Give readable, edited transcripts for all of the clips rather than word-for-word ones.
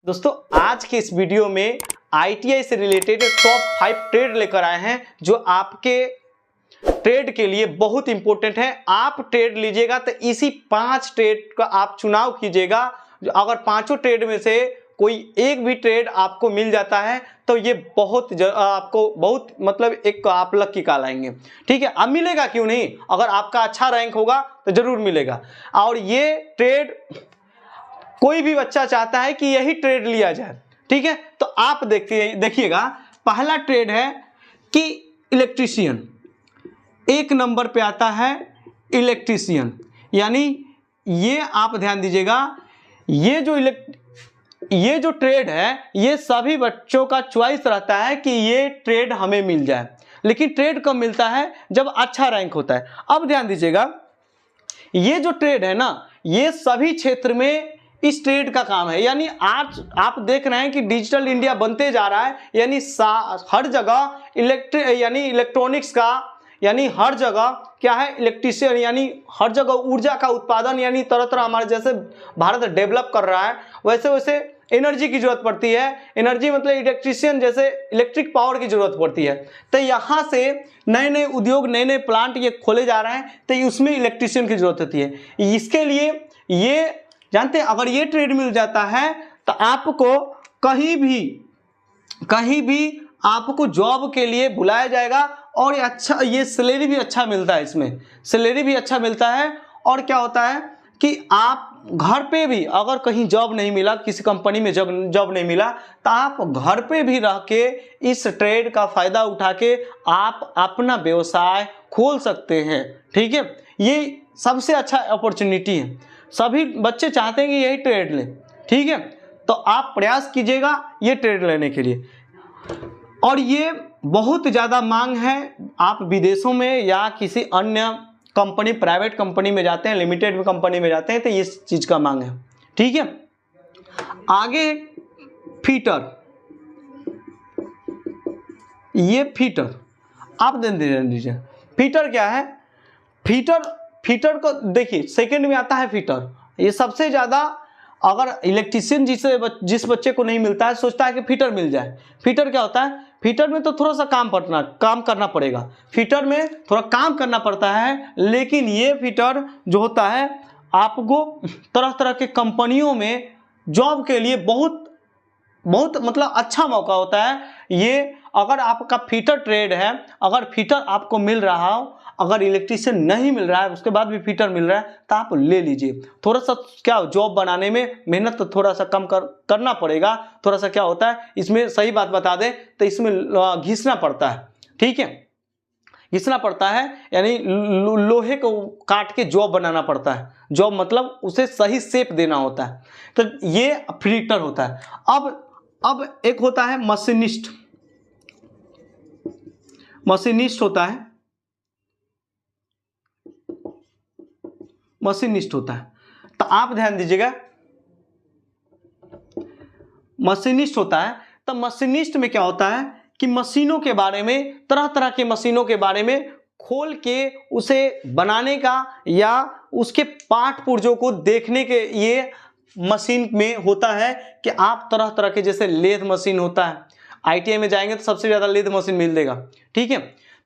दोस्तों आज के इस वीडियो में आईटीआई से रिलेटेड टॉप 5 ट्रेड लेकर आए हैं जो आपके ट्रेड के लिए बहुत इंपॉर्टेंट है। आप ट्रेड लीजिएगा तो इसी 5 ट्रेड का आप चुनाव कीजिएगा। अगर पांचों ट्रेड में से कोई एक भी ट्रेड आपको मिल जाता है तो ये आपको बहुत मतलब एक आप लकी कहलाएंगे। ठीक है, अब मिलेगा क्यों नहीं, अगर आपका अच्छा रैंक होगा तो जरूर मिलेगा। और ये ट्रेड कोई भी बच्चा चाहता है कि यही ट्रेड लिया जाए। ठीक है, तो आप देखिएगा पहला ट्रेड है कि इलेक्ट्रीशियन, एक नंबर पे आता है इलेक्ट्रीशियन। यानी ये आप ध्यान दीजिएगा, ये जो ट्रेड है ये सभी बच्चों का चॉइस रहता है कि ये ट्रेड हमें मिल जाए, लेकिन ट्रेड कब मिलता है जब अच्छा रैंक होता है। अब ध्यान दीजिएगा, ये जो ट्रेड है ना ये सभी क्षेत्र में इस ट्रेड का काम है। यानी आज आप देख रहे हैं कि डिजिटल इंडिया बनते जा रहा है, यानी हर जगह इलेक्ट्रॉनिक्स का, यानी हर जगह क्या है इलेक्ट्रिशियन, यानी हर जगह ऊर्जा का उत्पादन, यानी तरह तरह हमारे जैसे भारत डेवलप कर रहा है वैसे वैसे एनर्जी की जरूरत पड़ती है। एनर्जी मतलब इलेक्ट्रिशियन जैसे इलेक्ट्रिक पावर की जरूरत पड़ती है। तो यहाँ से नए नए उद्योग, नए नए प्लांट ये खोले जा रहे हैं, तो उसमें इलेक्ट्रिशियन की जरूरत होती है। इसके लिए ये जानते हैं, अगर ये ट्रेड मिल जाता है तो आपको कहीं भी आपको जॉब के लिए बुलाया जाएगा और ये सैलरी भी अच्छा मिलता है, इसमें सैलरी भी अच्छा मिलता है। और क्या होता है कि आप घर पे भी अगर कहीं जॉब नहीं मिला, किसी कंपनी में जॉब नहीं मिला, तो आप घर पे भी रह के इस ट्रेड का फायदा उठा के आप अपना व्यवसाय खोल सकते हैं। ठीक है, ये सबसे अच्छा अपॉर्चुनिटी है। सभी बच्चे चाहते हैं कि यही ट्रेड लें। ठीक है, तो आप प्रयास कीजिएगा ये ट्रेड लेने के लिए। और ये बहुत ज़्यादा मांग है, आप विदेशों में या किसी अन्य कंपनी, प्राइवेट कंपनी में जाते हैं, लिमिटेड कंपनी में जाते हैं तो इस चीज़ का मांग है। ठीक है, आगे फीटर, ये फीटर आप दे दीजिए। फीटर क्या है, फीटर को देखिए सेकंड में आता है फीटर। ये सबसे ज़्यादा, अगर इलेक्ट्रिशियन जिस बच्चे को नहीं मिलता है सोचता है कि फीटर मिल जाए। फीटर क्या होता है, फीटर में तो थोड़ा सा काम करना पड़ेगा, फीटर में थोड़ा काम करना पड़ता है, लेकिन ये फीटर जो होता है आपको तरह तरह के कंपनियों में जॉब के लिए बहुत मतलब अच्छा मौका होता है। ये अगर आपका फीटर ट्रेड है, अगर फीटर आपको मिल रहा हो, अगर इलेक्ट्रिशियन नहीं मिल रहा है उसके बाद भी फीटर मिल रहा है तो आप ले लीजिए। थोड़ा सा क्या जॉब बनाने में मेहनत तो थोड़ा सा कम करना पड़ेगा। थोड़ा सा क्या होता है इसमें, सही बात बता दें तो इसमें घिसना पड़ता है। ठीक है, घिसना पड़ता है, यानी लोहे को काट के जॉब बनाना पड़ता है। जॉब मतलब उसे सही शेप देना होता है, तो ये फीटर होता है। अब एक होता है मशीनिस्ट होता है, मशीनिस्ट होता है। तो आप ध्यान दीजिएगा, मशीनिस्ट होता है तो मशीनिस्ट में क्या होता है कि मशीनों के बारे में, तरह तरह के मशीनों के बारे में खोल के उसे बनाने का या उसके पार्ट पुर्जों को देखने के ये मशीन में होता है कि आप तरह तरह के, जैसे लेथ मशीन होता है, आईटीआई में जाएंगे तो सबसे ज़्यादा लेथ मशीन मिल देगा। ठीक है,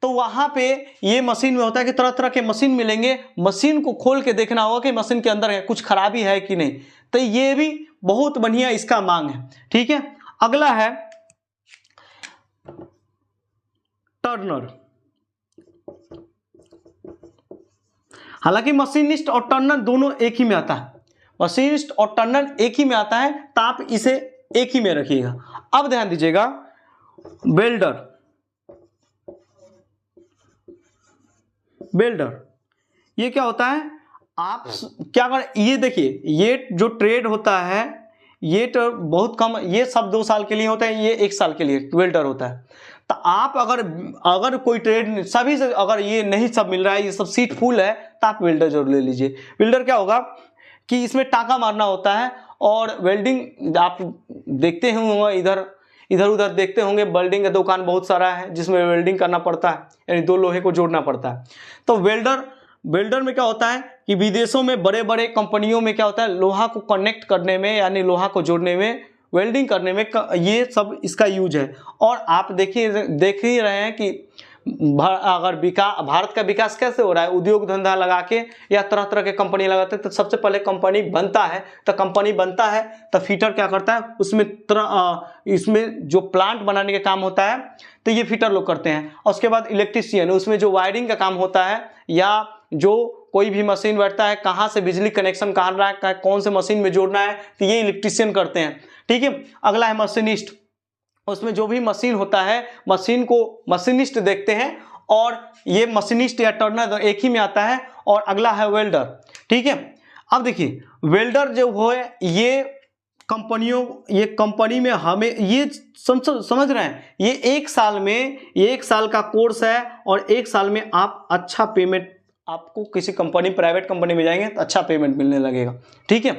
तो वहाँ पे ये मशीन में होता है कि तरह तरह के मशीन मिलेंगे, मशीन को खोल के देखना होगा कि मशीन के अंदर कुछ खराबी है कि नहीं। तो ये भी बहुत बढ़िया इसका मांग है। ठीक है, अगला है टर्नर। हालांकि मशीनिस्ट और टर्नर दोनों एक ही में आता है, मशीनिस्ट और टर्नर एक ही में आता है, तो आप इसे एक ही में रखिएगा। अब ध्यान दीजिएगा, वेल्डर ये क्या होता है, आप क्या कर, ये देखिए ये जो ट्रेड होता है ये तो बहुत कम, ये सब 2 साल के लिए होता है, ये 1 साल के लिए वेल्डर होता है। तो आप अगर कोई ट्रेड सभी से अगर ये नहीं सब मिल रहा है, ये सब सीट फुल है, तो आप वेल्डर जरूर ले लीजिए। वेल्डर क्या होगा कि इसमें टाँका मारना होता है और वेल्डिंग, आप देखते होंगे इधर उधर देखते होंगे, वेल्डिंग का दुकान बहुत सारा है जिसमें वेल्डिंग करना पड़ता है, यानी 2 लोहे को जोड़ना पड़ता है। तो वेल्डर में क्या होता है कि विदेशों में बड़े बड़े कंपनियों में क्या होता है, लोहा को कनेक्ट करने में, यानी लोहा को जोड़ने में वेल्डिंग करने में ये सब इसका यूज है। और आप देख ही रहे हैं कि अगर भारत का विकास कैसे हो रहा है, उद्योग धंधा लगा के या तरह तरह के कंपनी लगाते हैं, तो सबसे पहले कंपनी बनता है, तो फिटर क्या करता है, इसमें जो प्लांट बनाने का काम होता है तो ये फिटर लोग करते हैं। और उसके बाद इलेक्ट्रीशियन, उसमें जो वायरिंग का काम होता है, या जो कोई भी मशीन बैठता है, कहाँ से बिजली कनेक्शन कहाँ रहा है, कौन से मशीन में जोड़ना है, तो ये इलेक्ट्रीशियन करते हैं। ठीक है, अगला है मशीनिस्ट, उसमें जो भी मशीन होता है मशीन को मशीनिस्ट देखते हैं, और ये मशीनिस्ट या टर्नर एक ही में आता है। और अगला है वेल्डर। ठीक है, अब देखिए वेल्डर जो हो ये कंपनी में हमें ये समझ रहे हैं, ये एक साल का कोर्स है, और एक साल में आप अच्छा पेमेंट, आपको किसी कंपनी प्राइवेट कंपनी में जाएंगे तो अच्छा पेमेंट मिलने लगेगा। ठीक है,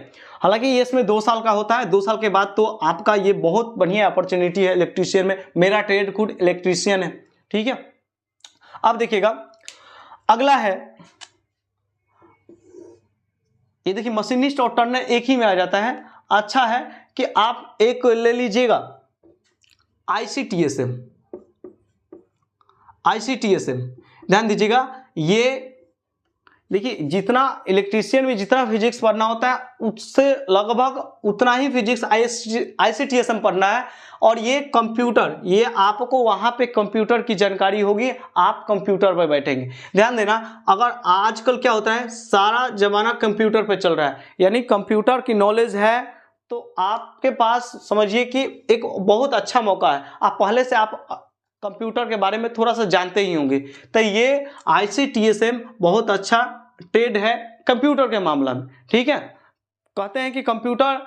हालांकि ये इसमें 2 साल का होता है, 2 साल के बाद तो आपका ये बहुत बढ़िया अपॉर्चुनिटी है इलेक्ट्रीशियन में। मेरा ट्रेड खुद इलेक्ट्रीशियन है। ठीक है, अब देखिएगा अगला है, ये देखिए मशीनिस्ट और टर्नर एक ही में आ जाता है। अच्छा है कि आप एक ले लीजिएगा ICTSM, ध्यान दीजिएगा। ये देखिए जितना इलेक्ट्रीशियन में जितना फिजिक्स पढ़ना होता है उससे लगभग उतना ही फिजिक्स ICTSM पढ़ना है। और ये कंप्यूटर, ये आपको वहां पे कंप्यूटर की जानकारी होगी, आप कंप्यूटर पर बैठेंगे। ध्यान देना, अगर आजकल क्या होता है, सारा जमाना कंप्यूटर पे चल रहा है, यानी कंप्यूटर की नॉलेज है तो आपके पास समझिए कि एक बहुत अच्छा मौका है। आप पहले से कंप्यूटर के बारे में थोड़ा सा जानते ही होंगे, तो ये ICTSM बहुत अच्छा ट्रेड है कंप्यूटर के मामला में। ठीक है, कहते हैं कि कंप्यूटर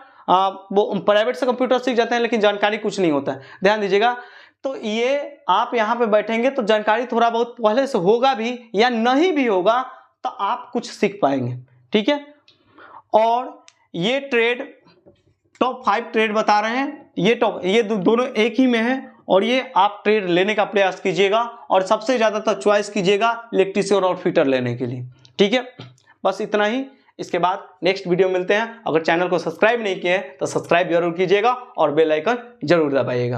वो प्राइवेट से कंप्यूटर सीख जाते हैं लेकिन जानकारी कुछ नहीं होता है। ध्यान दीजिएगा, तो ये आप यहाँ पे बैठेंगे तो जानकारी थोड़ा बहुत पहले से होगा भी या नहीं भी होगा तो आप कुछ सीख पाएंगे। ठीक है, और ये ट्रेड टॉप 5 ट्रेड बता रहे हैं, ये दोनों एक ही में है, और ये आप ट्रेड लेने का प्रयास कीजिएगा, और सबसे ज़्यादातर चॉइस कीजिएगा इलेक्ट्रीशियन और फिटर लेने के लिए। ठीक है, बस इतना ही। इसके बाद नेक्स्ट वीडियो मिलते हैं। अगर चैनल को सब्सक्राइब नहीं किए हैं तो सब्सक्राइब जरूर कीजिएगा और बेल आइकन जरूर दबाइएगा।